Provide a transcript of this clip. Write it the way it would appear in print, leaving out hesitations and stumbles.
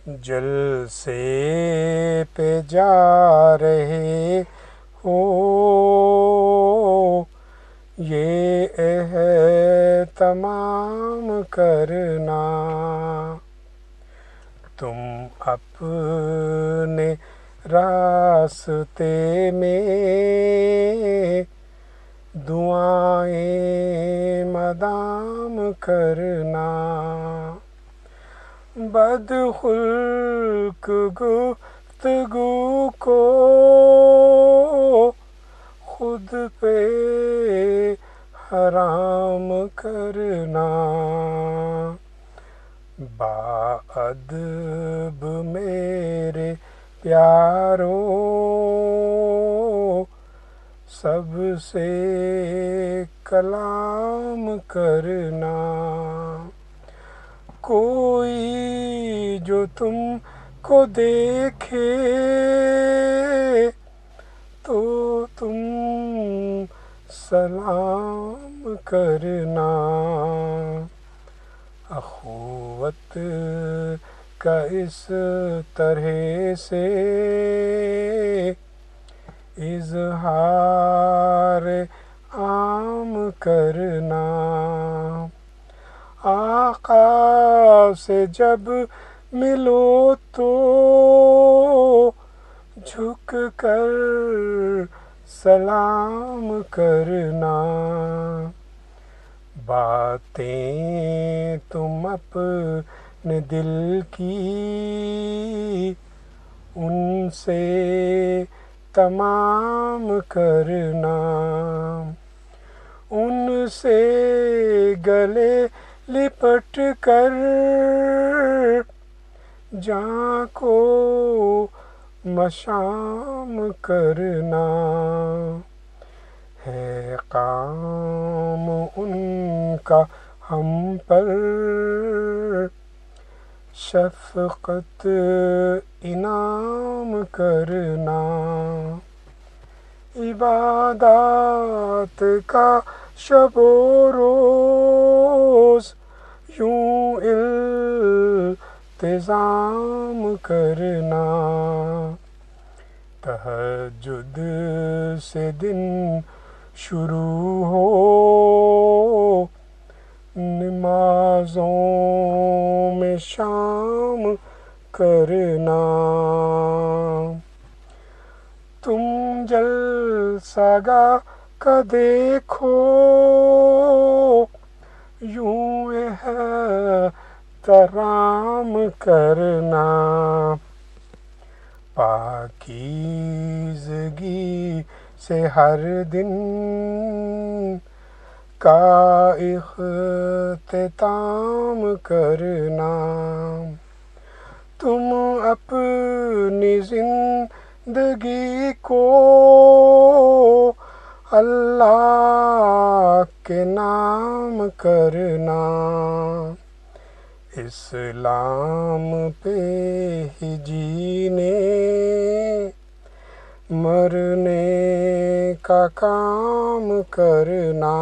جلسے پہ جا رہے ہو، یہ اہتمام کرنا، تم اپنے راستے میں دعائیں مدام کرنا، بدخلق گفتگو کو خود پہ حرام کرنا، باادب میرے پیارو سب سے کلام کرنا، کوئی جو تم کو دیکھے تو تم سلام کرنا، اخوت کا اس طرح سے اظہار عام کرنا، آقا سے جب ملو تو جھک کر سلام کرنا، باتیں تم اپنے دل کی ان سے تمام کرنا، ان سے گلے لپٹ کر جاں کو مشام کرنا، ہے کام ان کا ہم پر شفقت انعام کرنا، عبادات کا شب و روز یوں التزام کرنا، تہجد سے دن شروع ہو نمازوں میں شام کرنا، تم جلسہ گاہ کا دیکھو یوں احترام کرنا، پاکیزگی سے ہر دن کا اختتام کرنا، تم اپنی زندگی کو اللہ کے نام کرنا، اسلام پہ ہی جینے مرنے کا کام کرنا،